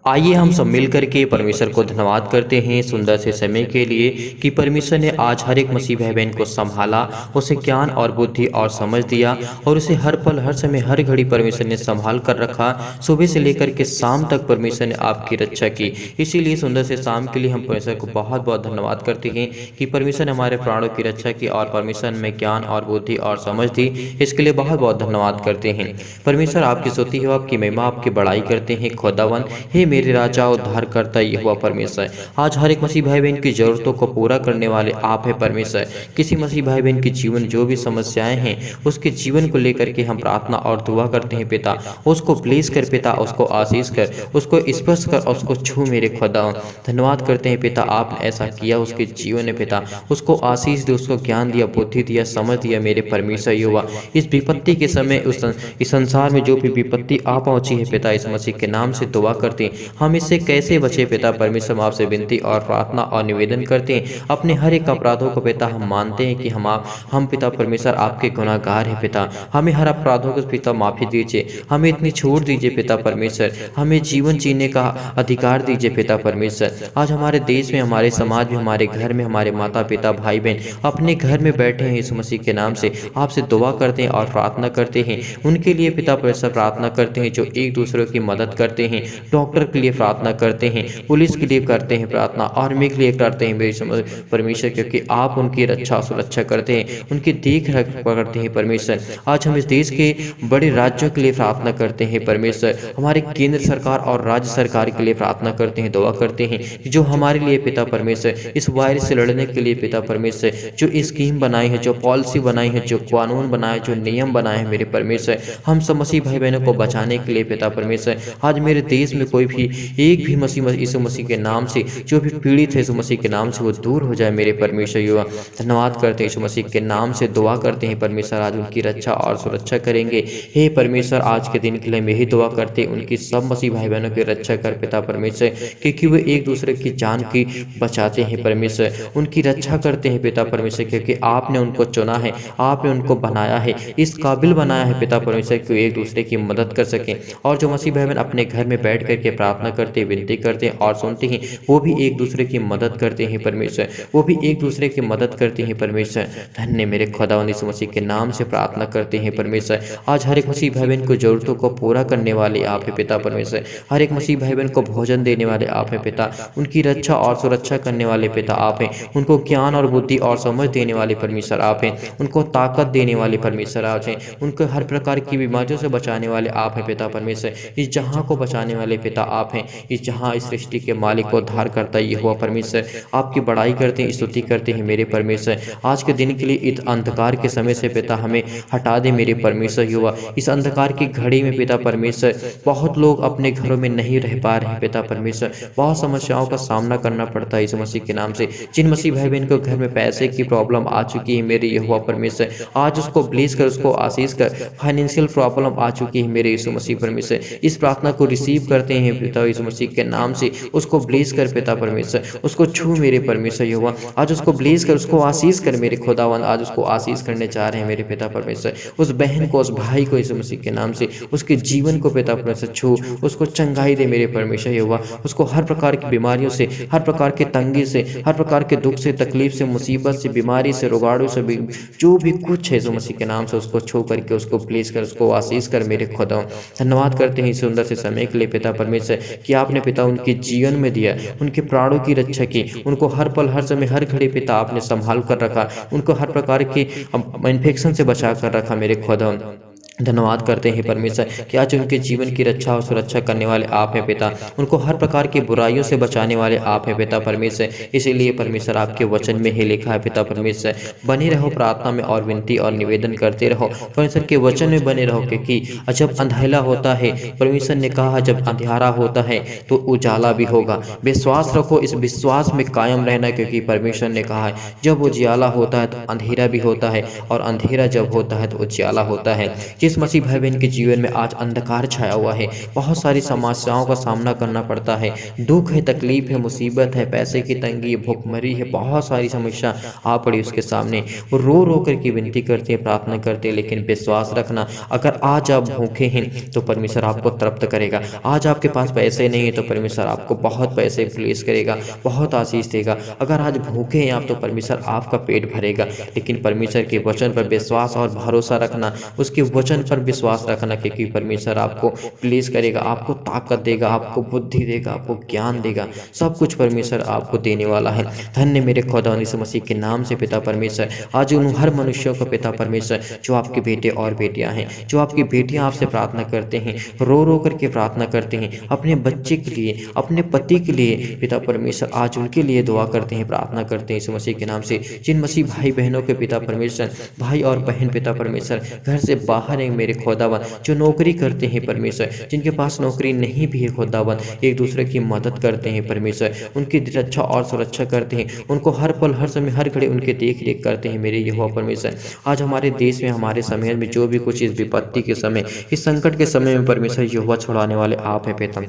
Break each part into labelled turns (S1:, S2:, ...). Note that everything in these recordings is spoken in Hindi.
S1: आइए हम सब मिल करके परमेश्वर को धन्यवाद करते हैं सुंदर से समय के लिए कि परमेश्वर ने आज हर एक मसीह भाई बहन को संभाला, उसे ज्ञान और बुद्धि और समझ दिया और उसे हर पल हर समय हर घड़ी परमेश्वर ने संभाल कर रखा। सुबह से लेकर के शाम तक परमेश्वर ने आपकी रक्षा की। इसीलिए सुंदर से शाम के लिए हम परमेश्वर को बहुत बहुत धन्यवाद करते हैं कि परमेश्वर ने हमारे प्राणों की रक्षा की और परमेश्वर में ज्ञान और बुद्धि और समझ दी। इसके लिए बहुत बहुत धन्यवाद करते हैं। परमेश्वर आपकी स्तुति हो, आपकी महिमा, आपकी बड़ाई करते हैं। खुदावन हे मेरे राजा उद्धार करता यहोवा परमेश्वर, आज हर एक मसीह भाई बहन की जरूरतों को पूरा करने वाले आप है परमेश्वर। किसी मसीह भाई बहन के जीवन जो भी समस्याएं हैं उसके जीवन को लेकर के हम प्रार्थना और दुआ करते हैं पिता। उसको ब्लेस कर पिता, उसको आशीष कर, उसको स्पर्श कर, उसको छू मेरे खुदा। धन्यवाद करते हैं पिता, आपने ऐसा किया उसके जीवन में पिता। उसको आशीष दे, उसको ज्ञान दिया, बुद्धि दिया, समझ दिया मेरे परमेश्वर यहोवा। इस विपत्ति के समय इस संसार में जो भी विपत्ति आ पहुंची है पिता, इस मसीह के नाम से दुआ करते हैं हम इससे कैसे बचे पिता। परमेश्वर हम आपसे विनती और प्रार्थना और निवेदन करते हैं। अपने हर एक अपराधों को पिता हम मानते हैं कि हम पिता परमेश्वर आपके गुनाहगार हैं पिता। हमें हर अपराधों को पिता माफी दीजिए, हमें इतनी छूट दीजिए पिता परमेश्वर। हमें जीवन जीने का अधिकार दीजिए पिता परमेश्वर। आज हमारे देश में, हमारे समाज में, हमारे घर में, हमारे माता पिता भाई बहन अपने घर में बैठे हैं, यीशु मसीह के नाम से आपसे दुआ करते हैं और प्रार्थना करते हैं। उनके लिए पिता परमेश्वर प्रार्थना करते हैं जो एक दूसरे की मदद करते हैं। डॉक्टर के लिए प्रार्थना करते हैं, पुलिस के लिए करते हैं प्रार्थना, आर्मी के लिए करते हैं मेरे परमेश्वर, क्योंकि आप उनकी रक्षा सुरक्षा करते हैं, उनकी देख रेख करते हैं परमेश्वर। आज हम इस देश के बड़े राज्यों के लिए प्रार्थना करते हैं परमेश्वर। हमारे केंद्र सरकार और राज्य सरकार के लिए प्रार्थना करते हैं, दुआ करते हैं जो हमारे लिए पिता परमेश्वर इस वायरस से लड़ने के लिए पिता परमेश्वर जो स्कीम बनाई है, जो पॉलिसी बनाई है, जो कानून बनाए, जो नियम बनाए हैं मेरे परमेश्वर, हम सब मसीह भाई बहनों को बचाने के लिए पिता परमेश्वर। आज मेरे देश में कोई भी एक भी यीशु मसीह के नाम से जो भी पीड़ित है, यीशु मसीह के नाम से वो दूर हो जाए मेरे परमेश्वर युवा। धन्यवाद करते हैं, यीशु मसीह के नाम से दुआ करते हैं परमेश्वर आज उनकी रक्षा और सुरक्षा करेंगे। हे परमेश्वर आज के दिन के लिए मैं ही दुआ करते उनकी सब मसीह भाई बहनों की रक्षा कर पिता परमेश्वर, क्योंकि वे एक दूसरे की जान की बचाते हैं परमेश्वर, उनकी रक्षा करते हैं पिता परमेश्वर, क्योंकि आपने उनको चुना है, आपने उनको बनाया है, इस काबिल बनाया है पिता परमेश्वर कि एक दूसरे की मदद कर सकें। और जो मसीह भाई बहन अपने घर में बैठ करके प्रार्थना करते, विनती करते हैं और सुनते हैं, वो भी एक दूसरे की मदद करते हैं परमेश्वर, वो भी एक दूसरे की मदद करते हैं परमेश्वर। धन्य मेरे खुदावंद यीशु मसीह के नाम से प्रार्थना करते हैं परमेश्वर। आज हर एक मसीह भाई बहन को जरूरतों को पूरा करने वाले आप है पिता परमेश्वर। हर एक मसीह भाई बहन को भोजन देने वाले आप है पिता, उनकी रक्षा और सुरक्षा करने वाले पिता आप हैं, उनको ज्ञान और बुद्धि और समझ देने वाले परमेश्वर आप हैं, उनको ताकत देने वाले परमेश्वर आप हैं, उनको हर प्रकार की बीमारियों से बचाने वाले आप हैं पिता परमेश्वर। इस जहां को बचाने वाले पिता आप हैं, इस जहां इस सृष्टि के मालिक को उद्धार करता ये हुआ परमेश्वर। आपकी बड़ाई करते हैं, स्तुति करते हैं मेरे परमेश्वर। आज के दिन के लिए इस अंधकार के समय से पिता हमें हटा दे मेरे परमेश्वर युवा। इस अंधकार की घड़ी में पिता परमेश्वर बहुत लोग अपने घरों में नहीं रह पा रहे हैं पिता परमेश्वर, बहुत समस्याओं का सामना करना पड़ता है इस मसीह के नाम से। जिन मसीह भाई बहन को घर में पैसे की प्रॉब्लम आ चुकी है मेरे यहोवा परमेश्वर, आज उसको ब्लेस कर, उसको आशीष कर। फाइनेंशियल प्रॉब्लम आ चुकी है मेरे यीशु मसीह परमेश्वर, इस प्रार्थना को रिसीव करते हैं पिता यीशु मसीह के नाम से। उसको ब्लेस कर पिता परमेश्वर, उसको छू मेरे परमेश्वर यहोवा। आज उसको ब्लेस कर, उसको आशीष कर मेरे खुदावंद। आज उसको आशीष करने चाह रहे हैं मेरे पिता परमेश्वर। उस बहन को, उस भाई को यीशु मसीह के नाम से उसके जीवन को पिता परमेश्वर छू, उसको चंगाई दे मेरे परमेश्वर यहोवा। उसको हर प्रकार की बीमारियों से, हर प्रकार के तंगी से, हर प्रकार के दुख से, तकलीफ से, मुसीबत से, बीमारी से, रोगाड़ों से, जो भी कुछ है यीशु मसीह के नाम से उसको छू करके उसको ब्लेस कर, उसको आशीष कर मेरे खुदा। धन्यवाद करते हैं इस सुंदर से समय के लिए पिता परमेश्वर कि आपने पिता उनके जीवन में दिया, उनके प्राणों की रक्षा की, उनको हर पल हर समय हर घड़ी पिता आपने संभाल कर रखा, उनको हर प्रकार की इन्फेक्शन से बचा कर रखा मेरे खुदा। धन्यवाद करते हैं परमेश्वर कि आज उनके जीवन की रक्षा और सुरक्षा करने वाले आप हैं पिता, उनको हर प्रकार की बुराइयों से बचाने वाले आप हैं पिता परमेश्वर। इसीलिए परमेश्वर आपके वचन में ही लिखा है पिता परमेश्वर, बने रहो प्रार्थना में और विनती और निवेदन करते रहो, परमेश्वर के वचन में बने रहो, क्योंकि जब अंधेरा होता है, परमेश्वर ने कहा जब अंधेरा होता है तो उजाला भी होगा। विश्वास रखो, इस विश्वास में कायम रहना, क्योंकि परमेश्वर ने कहा है जब उजाला होता है तो अंधेरा भी होता है, और अंधेरा जब होता है तो उजाला होता है। जिस मसीह भाई बहन के जीवन में आज अंधकार छाया हुआ है, बहुत सारी समस्याओं का सामना करना पड़ता है, दुख है, तकलीफ है, मुसीबत है, पैसे की तंगी है, भुखमरी है, बहुत सारी समस्या आ पड़ी उसके सामने। वो रो रो कर की विनती करते हैं, प्रार्थना करते हैं, लेकिन विश्वास रखना, अगर आज आप भूखे हैं तो परमेश्वर आपको तृप्त करेगा। आज आपके पास पैसे नहीं है तो परमेश्वर आपको बहुत पैसे प्लेस करेगा, बहुत आशीष देगा। अगर आज भूखे हैं आप तो परमेश्वर आपका पेट भरेगा। लेकिन परमेश्वर के वचन पर विश्वास और भरोसा रखना, उसके वचन पर विश्वास रखना, क्योंकि परमेश्वर आपको प्लेस करेगा, आपको ताकत देगा, आपको बुद्धि देगा, आपको ज्ञान देगा, सब कुछ परमेश्वर आपको देने वाला है। धन्य मेरे खुदा यीशु मसीह के नाम से पिता परमेश्वर, आज उन हर मनुष्यों को पिता परमेश्वर जो आपके बेटे और बेटियां हैं, जो आपकी बेटियां आपसे प्रार्थना करते हैं, रो रो करके प्रार्थना करते हैं अपने बच्चे के लिए, अपने पति के लिए, पिता परमेश्वर आज उनके लिए दुआ करते हैं, प्रार्थना करते हैं यीशु मसीह के नाम से। जिन मसीह भाई बहनों के पिता परमेश्वर, भाई और बहन पिता परमेश्वर घर से बाहर हैं मेरे खुदावन, जो नौकरी करते हैं परमेश्वर, जिनके पास नौकरी नहीं भी है खुदावन, एक दूसरे की मदद करते हैं परमेश्वर, उनकी रक्षा और सुरक्षा करते हैं, उनको हर पल हर समय हर घड़ी उनके देख रेख करते हैं मेरे यहोवा परमेश्वर। आज हमारे देश में, हमारे समाज में जो भी कुछ इस विपत्ति के समय, इस संकट के समय में परमेश्वर यहोवा छुड़ाने वाले आप हैं पिता।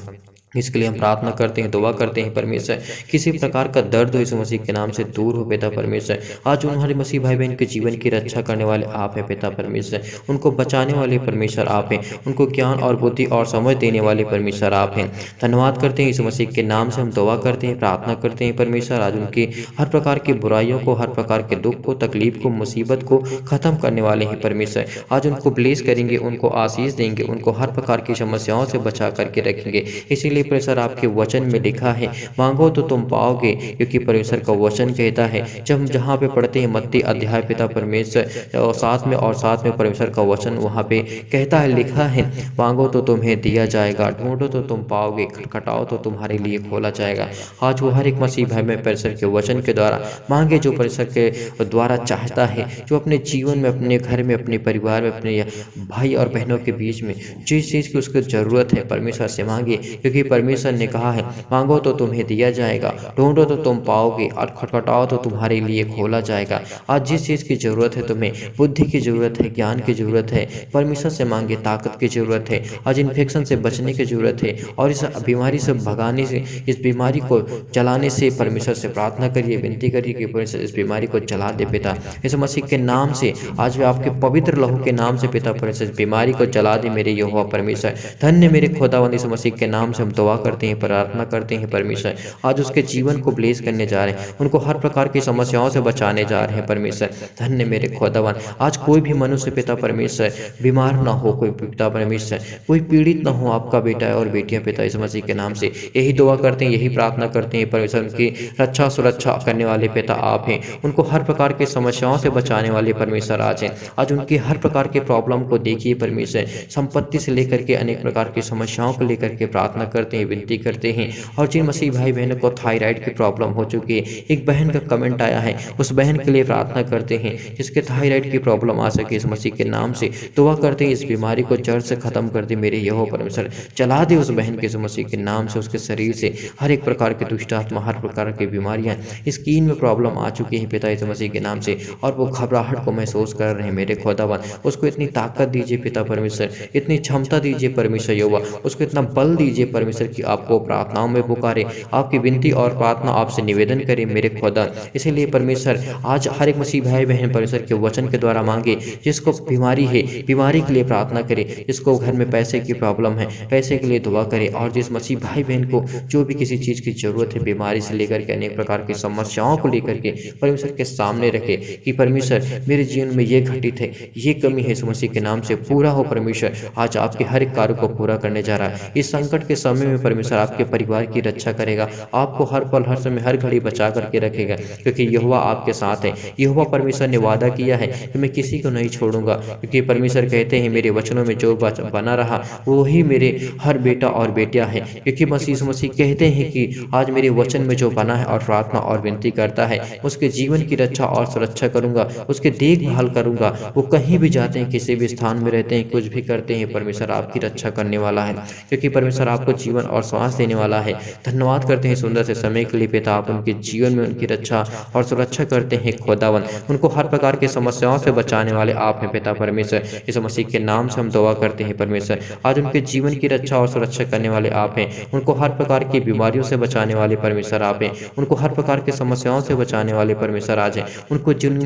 S1: इसके लिए हम प्रार्थना करते हैं, दुआ करते हैं परमेश्वर, किसी प्रकार का दर्द हो यीशु मसीह के नाम से दूर हो पिता परमेश्वर। आज उन हमारे मसीह भाई बहन के जीवन की रक्षा करने वाले आप हैं पिता परमेश्वर, उनको बचाने वाले परमेश्वर आप हैं, उनको ज्ञान और बुद्धि और समझ देने वाले परमेश्वर आप हैं। धन्यवाद करते हैं यीशु मसीह के नाम से हम दुआ करते हैं, प्रार्थना करते हैं परमेश्वर। आज उनकी हर प्रकार की बुराइयों को, हर प्रकार के दुख को, तकलीफ को, मुसीबत को खत्म करने वाले हैं परमेश्वर। आज उनको ब्लेस करेंगे, उनको आशीष देंगे, उनको हर प्रकार की समस्याओं से बचा करके रखेंगे। इसीलिए परमेश्वर आपके वचन में लिखा है, मांगो तो तुम पाओगे, क्योंकि परमेश्वर का वचन कहता है, जब हम जहाँ पे पढ़ते हैं मत्ती अध्याय पिता परमेश्वर और साथ में परमेश्वर का वचन वहाँ पे कहता है, लिखा है, मांगो तो तुम्हें दिया जाएगा, ढूंढो तो तुम पाओगे, खटखटाओ तो तुम्हारे लिए खोला जाएगा। आज वो हर एक मसीह भाई में परमेश्वर के वचन के द्वारा मांगे, जो परमेश्वर के द्वारा चाहता है, जो अपने जीवन में, अपने घर में, अपने परिवार में, अपने भाई और बहनों के बीच में जिस चीज़ की उसको जरूरत है परमेश्वर से मांगे, क्योंकि परमेश्वर ने कहा है, मांगो तो तुम्हें दिया जाएगा, ढूंढो तो तुम पाओगे, और खटखटाओ तो तुम्हारे लिए खोला जाएगा। आज जिस चीज़ की जरूरत है, तुम्हें बुद्धि की जरूरत है, ज्ञान की जरूरत है, परमेश्वर से मांगे, ताकत की जरूरत है, आज इन्फेक्शन से बचने की जरूरत है, और इस बीमारी से भगाने से, इस बीमारी को चलाने से परमेश्वर से प्रार्थना करिए, विनती करिए कि परमेश्वर इस बीमारी को चला दे पिता, इस मसीह के नाम से। आज वे आपके पवित्र लहू के नाम से पिता परमेश्वर इस बीमारी को चला दे मेरे यहोवा परमेश्वर। धन्य मेरे खुदावंद इस मसीह के नाम से हम दुआ करते हैं, प्रार्थना करते हैं परमेश्वर। आज उसके जीवन को ब्लेस करने जा रहे हैं, उनको हर प्रकार की समस्याओं से बचाने जा रहे हैं परमेश्वर। धन्य मेरे खुदावन, आज कोई भी मनुष्य पिता परमेश्वर बीमार ना हो, कोई पिता परमेश्वर कोई पीड़ित ना हो, आपका बेटा है और बेटियां पिता इस मसीह के नाम से यही दुआ करते हैं, यही प्रार्थना करते हैं परमेश्वर। उनकी रक्षा सुरक्षा करने वाले पिता आप हैं, उनको हर प्रकार की समस्याओं से बचाने वाले परमेश्वर आज हैं। आज उनकी हर प्रकार के प्रॉब्लम को देखिए परमेश्वर, संपत्ति से लेकर के अनेक प्रकार की समस्याओं को लेकर के प्रार्थना करते हैं, विनती करते हैं। और जिन मसीह भाई बहनों को थायराइड की प्रॉब्लम हो चुकी है, एक बहन का कमेंट आया है, उस बहन के लिए प्रार्थना करते हैं जिसके थायराइड की प्रॉब्लम आ सके, इस मसीह के नाम से दुआ करते हैं, इस बीमारी को जड़ से खत्म कर दे मेरे यहोवा परमेश्वर। चला दे उस बहन के इस मसीह के नाम से, उसके शरीर से हर एक प्रकार के दुष्ट आत्मा, हर प्रकार की बीमारियां, स्किन में प्रॉब्लम आ चुकी है पिता इस मसीह के नाम से, और वो घबराहट को महसूस कर रहे हैं मेरे खुदावन। उसको इतनी ताकत दीजिए पिता परमेश्वर, इतनी क्षमता दीजिए परमेश्वर यहोवा, उसको इतना बल दीजिए परमेश्वर कि आपको प्रार्थनाओं में पुकारे, आपकी विनती और प्रार्थना आपसे निवेदन करें मेरे खुदा। इसीलिए परमेश्वर आज हर एक मसीह भाई बहन परमेश्वर के वचन के द्वारा मांगे, जिसको बीमारी है बीमारी के लिए प्रार्थना करे, जिसको घर में पैसे की प्रॉब्लम है पैसे के लिए दुआ करे, और जिस मसीह भाई बहन को जो भी किसी चीज़ की जरूरत है, बीमारी से लेकर के अनेक प्रकार की समस्याओं को लेकर के परमेश्वर के सामने रखे कि परमेश्वर मेरे जीवन में ये घटित है, ये कमी है, इस मसीह के नाम से पूरा हो परमेश्वर। आज आपके हर एक कार्य को पूरा करने जा रहा है। इस संकट के समय में परमेश्वर आपके परिवार की रक्षा करेगा, आपको हर पल हर समय हर घड़ी बचा करके रखेगा, क्योंकि यहोवा आपके साथ है। यहोवा परमेश्वर ने वादा किया है कि मैं किसी को नहीं छोड़ूंगा, क्योंकि परमेश्वर कहते हैं मेरे वचनों में जो बना रहा वही मेरे हर बेटा और बेटियां हैं, क्योंकि मसीह कहते हैं कि आज मेरे वचन में जो बना है और प्रार्थना और विनती करता है, उसके जीवन की रक्षा और सुरक्षा करूंगा, उसके देखभाल करूंगा। वो कहीं भी जाते हैं, किसी भी स्थान में रहते हैं, कुछ भी करते हैं, परमेश्वर आपकी रक्षा करने वाला है, क्योंकि परमेश्वर आपको जीवन जीवन और श्वास देने वाला है। धन्यवाद करते हैं सुंदर से समय के लिए पिता, आप उनके जीवन में उनकी रक्षा और सुरक्षा करते हैं खुदावन। उनको हर प्रकार की समस्याओं से बचाने वाले आप हैं पिता परमेश्वर। यीशु मसीह के नाम से हम दुआ करते हैं परमेश्वर, आज उनके जीवन की रक्षा और सुरक्षा करने वाले आप हैं। उनको हर प्रकार की बीमारियों से बचाने वाले परमेश्वर आप हैं। उनको हर प्रकार की समस्याओं से बचाने वाले परमेश्वर आज हैं। उनको जिन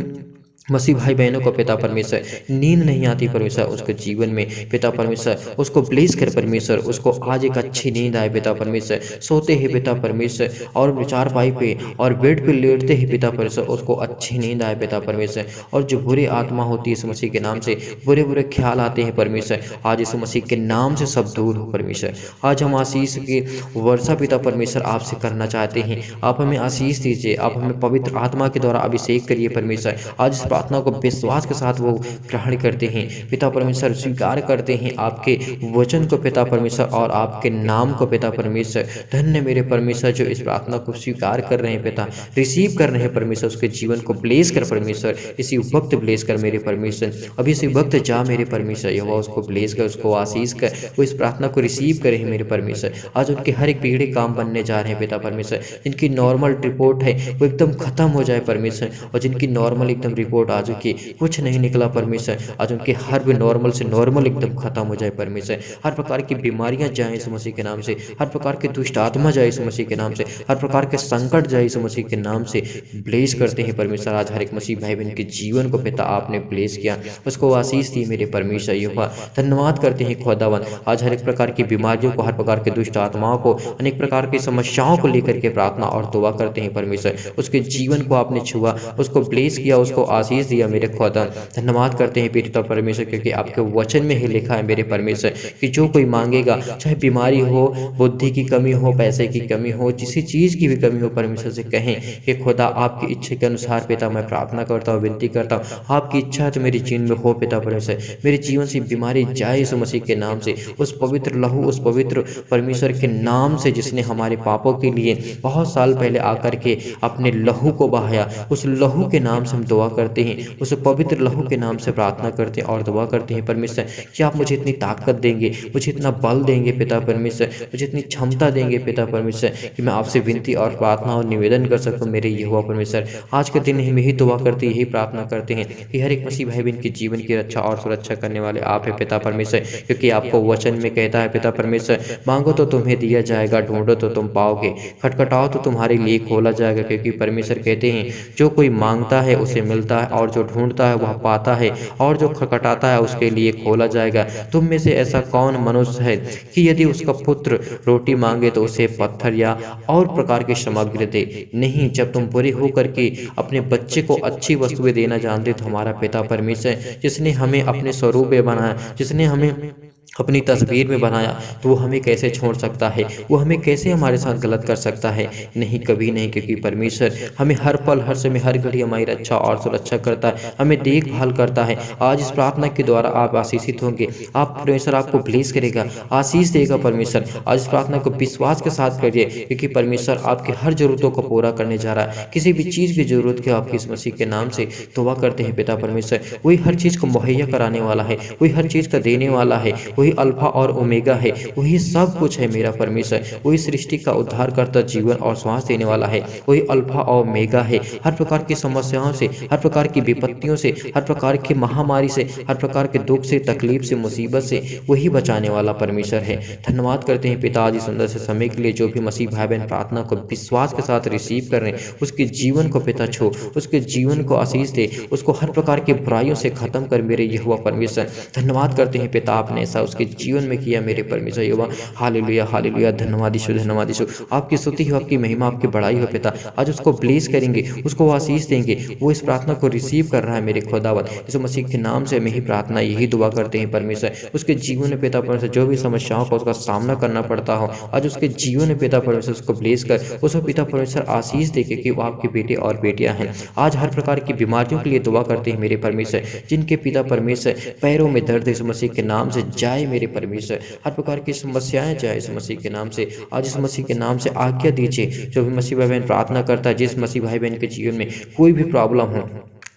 S1: मसीह भाई बहनों को पिता परमेश्वर नींद नहीं आती परमेश्वर, उसके जीवन में पिता परमेश्वर उसको ब्लेस कर परमेश्वर, उसको आज एक अच्छी नींद आए पिता परमेश्वर। सोते ही पिता परमेश्वर और चारपाई पे और बेड पे लेटते ही पिता परमेश्वर उसको अच्छी नींद आए पिता परमेश्वर। और जो बुरी आत्मा होती है यीशु मसीह के नाम से, बुरे बुरे ख्याल आते हैं परमेश्वर, आज यीशु मसीह के नाम से सब दूर हो परमेश्वर। आज हम आशीष की वर्षा पिता परमेश्वर आपसे करना चाहते हैं। आप हमें आशीष दीजिए, आप हमें पवित्र आत्मा के द्वारा अभिषेक करिए परमेश्वर। आज इस प्रार्थना को विश्वास के साथ वो ग्रहण करते हैं पिता परमेश्वर, स्वीकार करते हैं आपके वचन को पिता परमेश्वर और आपके नाम को पिता परमेश्वर। धन्य मेरे परमेश्वर जो इस प्रार्थना को स्वीकार कर रहे हैं पिता, रिसीव कर रहे हैं परमेश्वर, उसके जीवन को ब्लेस कर परमेश्वर। इसी वक्त ब्लेस कर मेरे परमेश्वर, अभी इसी वक्त जा मेरे परमेश्वर, यहोवा उसको ब्लेस कर, उसको आशीष कर, वो इस प्रार्थना को रिसीव करे मेरे परमेश्वर। आज उनके हर एक बिगड़े काम बनने जा रहे हैं पिता परमेश्वर। जिनकी नॉर्मल रिपोर्ट है वो एकदम खत्म हो जाए परमेश्वर, और जिनकी नॉर्मल एकदम रिपोर्ट आ चुकी कुछ नहीं निकला परमेश्वर, आज उनके हर भी नॉर्मल से नॉर्मल एकदम खत्म हो जाए परमेश्वर। हर प्रकार की बीमारियां जाए यीशु मसीह के नाम से, हर प्रकार की दुष्ट आत्मा जाए यीशु मसीह के नाम से, हर प्रकार के संकट जाए यीशु मसीह के नाम से। ब्लेस करते हैं परमेश्वर आज हर एक मसीह भाई बहन के जीवन को पिता आपने ब्लेस किया, उसको आशीष दी मेरे परमेश्वर। यहोवा धन्यवाद करते हैं खुदावन, आज हर एक प्रकार की बीमारियों को, हर प्रकार के दुष्ट आत्माओं को, अनेक प्रकार की समस्याओं को लेकर के प्रार्थना और दुआ करते हैं परमेश्वर। उसके जीवन को आपने छुआ, उसको ब्लेस किया, उसको आशीष दिया मेरे खुदा। धन्यवाद करते हैं पिता परमेश्वर, क्योंकि आपके वचन में ही लिखा है मेरे परमेश्वर कि जो कोई मांगेगा, चाहे बीमारी हो, बुद्धि की कमी हो, पैसे की कमी हो, किसी चीज़ की भी कमी हो, परमेश्वर से कहें कि खुदा आपकी इच्छा के अनुसार पिता मैं प्रार्थना करता हूँ, विनती करता हूँ, आपकी इच्छा तो मेरे जीवन में हो पिता परमेश्वर। मेरे जीवन से बीमारी जाए यीशु मसीह के नाम से, उस पवित्र लहू, उस पवित्र परमेश्वर के नाम से जिसने हमारे पापों के लिए बहुत साल पहले आकर के अपने लहू को बहाया, उस लहू के नाम से हम दुआ करते हैं, उस पवित्र लहू के नाम से प्रार्थना करते हैं और दुआ करते हैं परमेश्वर कि आप मुझे इतनी ताकत देंगे, मुझे इतना बल देंगे पिता परमेश्वर, मुझे इतनी क्षमता देंगे पिता परमेश्वर कि मैं आपसे विनती और प्रार्थना और निवेदन कर सकूं मेरे यहोवा परमेश्वर। आज के दिन हम यही दुआ करते, यही प्रार्थना करते हैं कि हर एक मसीह भाई बहन के जीवन की रक्षा और सुरक्षा करने वाले आप हैं पिता परमेश्वर, क्योंकि आपको वचन में कहता है पिता परमेश्वर, मांगो तो तुम्हें दिया जाएगा, ढूंढो तो तुम पाओगे, खटखटाओ तो तुम्हारे लिए खोला जाएगा। क्योंकि परमेश्वर कहते हैं जो कोई मांगता है उसे मिलता है, और जो ढूंढता है वह पाता है, और जो खटखटाता है उसके लिए खोला जाएगा। तुम में से ऐसा कौन मनुष्य है कि यदि उसका पुत्र रोटी मांगे तो उसे पत्थर या और प्रकार की सामग्री दे? नहीं, जब तुम बुरे होकर के अपने बच्चे को अच्छी वस्तुएं देना जानते तो हमारा पिता परमेश्वर जिसने हमें अपने स्वरूप में बनाया, जिसने हमें अपनी तस्वीर में बनाया, तो वो हमें कैसे छोड़ सकता है? वो हमें कैसे हमारे साथ गलत कर सकता है? नहीं, कभी नहीं, क्योंकि परमेश्वर हमें हर पल, हर समय, हर घड़ी हमारी रक्षा और सुरक्षा करता है, हमें देखभाल करता है। आज इस प्रार्थना के द्वारा आप आशीषित होंगे, आप परमेश्वर आपको ब्लेस करेगा, आशीष देगा परमेश्वर। आज इस प्रार्थना को विश्वास के साथ करिए, क्योंकि परमेश्वर आपकी हर जरूरतों को पूरा करने जा रहा है। किसी भी चीज़ की जरूरत की आपकी इस मसीह के नाम से दुआ करते हैं पिता परमेश्वर, वही हर चीज़ को मुहैया कराने वाला है, वही हर चीज़ का देने वाला है, वही अल्फा और ओमेगा है, वही सब कुछ है मेरा परमेश्वर। वही सृष्टि का उद्धार करता, जीवन और श्वास देने वाला है, वही अल्फा और ओमेगा है। हर प्रकार की समस्याओं से, हर प्रकार की विपत्तियों से, हर प्रकार की महामारी से, हर प्रकार के दुख से, तकलीफ से, मुसीबत से वही बचाने वाला परमेश्वर है। धन्यवाद करते हैं पिता आज सुंदर से समय के लिए। जो भी मसीह भाई बहन प्रार्थना को विश्वास के साथ रिसीव कर रहे हैं, उसके जीवन को पिता छो, उसके जीवन को आशीष दे, उसको हर प्रकार की बुराइयों से खत्म कर मेरे यहोवा परमेश्वर। धन्यवाद करते हैं पिता, आपने ऐसा उसके जीवन में किया मेरे परमेश्वर यहोवा। हालेलुया, हालेलुया, धन्यवाद यीशु, धन्यवाद यीशु। आपकी स्तुति हो, आपकी महिमा, आपकी बड़ाई हो पिता। आज उसको ब्लेस करेंगे, उसको आशीष देंगे, वो इस प्रार्थना को रिसीव कर रहा है मेरे खुदावत। यीशु मसीह के नाम से मैं ही प्रार्थना, यही दुआ करते हैं परमेश्वर। उसके जीवन में पिता परमेश्वर जो भी समस्याओं का उसका सामना करना पड़ता हो, आज उसके जीवन में पिता परमेश्वर उसको ब्लेस कर, उसको पिता परमेश्वर आशीष देके कि वो आपके बेटे और बेटियां हैं। आज हर प्रकार की बीमारियों के लिए दुआ करते हैं मेरे परमेश्वर, जिनके पिता परमेश्वर पैरों में दर्द यीशु मसीह के नाम से जाए मेरे परमेश्वर, हर प्रकार की समस्याएं जाए यीशु मसीह के नाम से। आज इस मसीह के नाम से आज्ञा दीजिए, जो भी मसीह भाई बहन प्रार्थना करता है, जिस मसीह भाई बहन के जीवन में कोई भी प्रॉब्लम हो,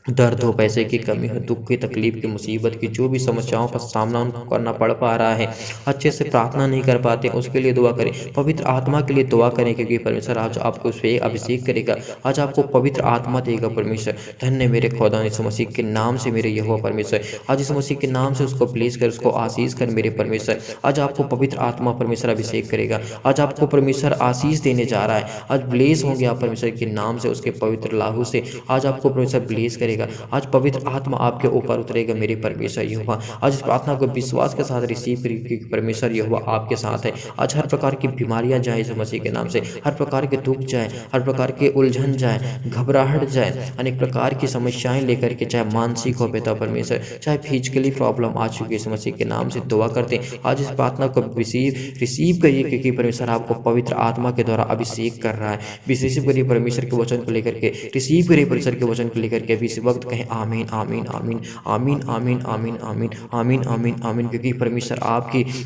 S1: दर्द हो, पैसे की कमी हो, दुख की, तकलीफ की, मुसीबत की, जो भी समस्याओं का सामना उनको करना पड़ पा रहा है, अच्छे से प्रार्थना नहीं कर पाते, उसके लिए दुआ करें। पवित्र आत्मा के लिए दुआ करें, क्योंकि परमेश्वर आज आपको उस पे अभिषेक करेगा। आज आपको पवित्र आत्मा देगा परमेश्वर। धन्य मेरे खुदा यीशु मसीह के नाम से मेरे यहोवा परमेश्वर, आज यीशु मसीह के नाम से उसको ब्लेस कर, उसको आशीष कर मेरे परमेश्वर। आज आपको पवित्र आत्मा परमेश्वर अभिषेक करेगा। आज आपको परमेश्वर आशीष देने जा रहा है। आज ब्लेस होंगे आप परमेश्वर के नाम से, उसके पवित्र लाहू से। आज आपको परमेश्वर ब्लेस करेगा। आज पवित्र आत्मा आपके ऊपर उतरेगा मेरे परमेश्वर यहोवा। आज इस प्रार्थना को विश्वास के साथ रिसीव करिए, क्योंकि परमेश्वर यहोवा आपके साथ है। आज हर प्रकार की बीमारियां जाए यीशु मसीह के नाम से, हर प्रकार के दुख जाए, हर प्रकार के उलझन जाए, घबराहट जाए, अनेक प्रकार की समस्याएं लेकर के, चाहे मानसिक हो पिता परमेश्वर, चाहे फिजिकली प्रॉब्लम आ चुकी है, यीशु मसीह के नाम से दुआ करते हैं। आज इस प्रार्थना को रिसीव करिए, क्योंकि परमेश्वर आपको पवित्र आत्मा के द्वारा अभिषेक कर रहा है। रिसीव करिए परमेश्वर के वचन को लेकर के, रिसीव करिए परमेश्वर के वचन को लेकर के। अभी इस वक्त कहें आमीन आमीन आमीन आमीन आमीन आमीन आमीन आमीन आमीन आमीन, क्योंकि परमेश्वर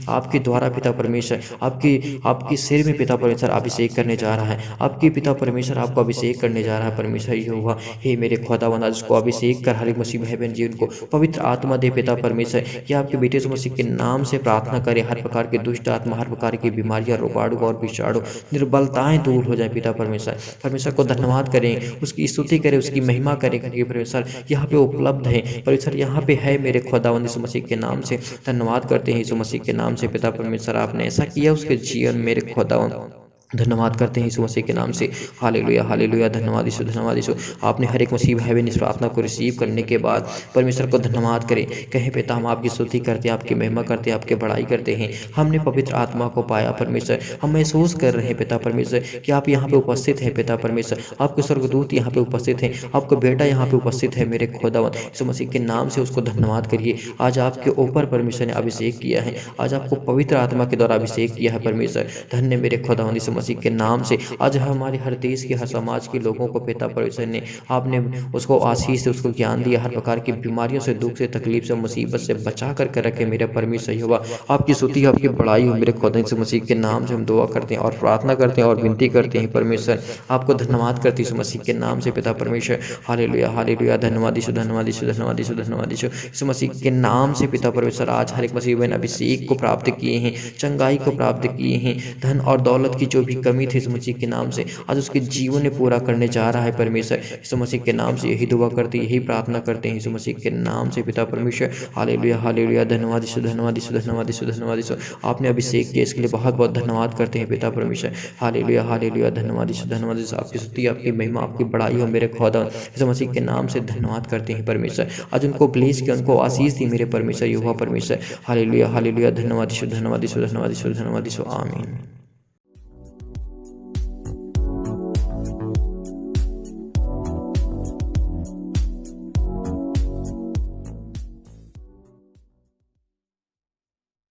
S1: आपके द्वारा पिता परमेश्वर आपके सिर में पिता परमेश्वर अभिषेक करने जा रहा है। आपके पिता परमेश्वर आपको अभिषेक करने जा रहा है। परमेश्वर यहोवा, हे मेरे खुदावंद, आज उसको अभिषेक कर, हर एक मसीह भाई बहन जी उनको पवित्र आत्मा दे पिता परमेश्वर, कि आपके बेटे यीशु मसीह के नाम से प्रार्थना करें। हर प्रकार के दुष्ट आत्मा, हर प्रकार की बीमारियां, रोगाणु और विषाणु, निर्बलताएं दूर हो जाए पिता परमेश्वर। परमेश्वर को धन्यवाद करें, उसकी स्तुति करें, उसकी महिमा करें, क्योंकि परमेश्वर यहाँ पे उपलब्ध है। परमेश्वर यहाँ पे है मेरे खुदावंद यीशु मसीह के नाम से। धन्यवाद करते हैं यीशु मसीह के नाम से पिता परमेश्वर, आपने ऐसा किया उसके जीवन मेरे खुदावंद। धन्यवाद करते हैं यीशु मसीह के नाम से। हालेलुया हालेलुया, धन्यवाद यीशु, धन्यवाद यीशु। आपने हर एक मसीह भाई बहन इस प्रार्थना को रिसीव करने के बाद परमेश्वर को धन्यवाद करें। कहें पिता, हम आपकी स्तुति करते हैं, आपकी महिमा करते हैं, आपकी बड़ाई करते हैं। हमने पवित्र आत्मा को पाया परमेश्वर। हम महसूस कर रहे हैं पिता परमेश्वर कि आप यहाँ पे उपस्थित हैं पिता परमेश्वर। आपके स्वर्गदूत यहाँ पे उपस्थित हैं, आपका बेटा यहाँ पे उपस्थित है मेरे खुदावंद। यीशु मसीह के नाम से उसको धन्यवाद करिए। आज आपके ऊपर परमेश्वर ने अभिषेक किया है, आज आपको पवित्र आत्मा के द्वारा अभिषेक किया है परमेश्वर। धन्य मेरे खुदावंद यीशु मसीह के नाम से। आज हमारे हर देश के, हर समाज के लोगों को पिता परमेश्वर ने, आपने उसको आशीष से, उसको ज्ञान दिया। हर प्रकार की बीमारियों से, दुख से, तकलीफ से, मुसीबत से बचा कर रखे मेरे परमेश्वर यहोवा। आपकी स्तुति, आपकी बड़ाई हो मेरे खुदा यीशु मसीह के नाम से। हम दुआ करते हैं और प्रार्थना करते हैं और विनती करते हैं परमेश्वर, आपको धन्यवाद करते हैं यीशु मसीह के नाम से पिता परमेश्वर। हालेलुया हालेलुया, धन्यवाद यीशु, धन्यवाद यीशु, धन्यवाद यीशु, धन्यवाद यीशु। यीशु मसीह के नाम से पिता परमेश्वर, आज हर एक मसीह बहन अभिषेक को प्राप्त किए हैं, चंगाई को प्राप्त किए हैं। धन और दौलत की जो भी कमी थी यीशु मसीह के नाम से, आज उसके जीवन में पूरा करने जा रहा है परमेश्वर। यीशु मसीह के नाम से यही दुआ करते हैं, यही प्रार्थना करते हैं यीशु मसीह के नाम से पिता परमेश्वर। हालेलुया हालेलुया, धन्यवाद यीशु, धन्यवाद यीशु, धन्यवाद यीशु, धन्यवाद यीशु। आपने अभिषेक किया, इसके लिए बहुत बहुत धन्यवाद करते हैं पिता परमेश्वर। हालेलुया हालेलुया, धन्यवाद यीशु, धन्यवाद यीशु। आपकी स्तुति, आपकी महिमा, आपकी बड़ाई हो मेरे खुदा यीशु मसीह के नाम से। धन्यवाद करते हैं परमेश्वर। आज उनको ब्लेस किया, उनको आशीष दी मेरे परमेश्वर यहोवा परमेश्वर। हालेलुया हालेलुया, धन्यवाद यीशु, धन्यवाद यीशु, धन्यवाद यीशु, धन्यवाद यीशु। आमीन।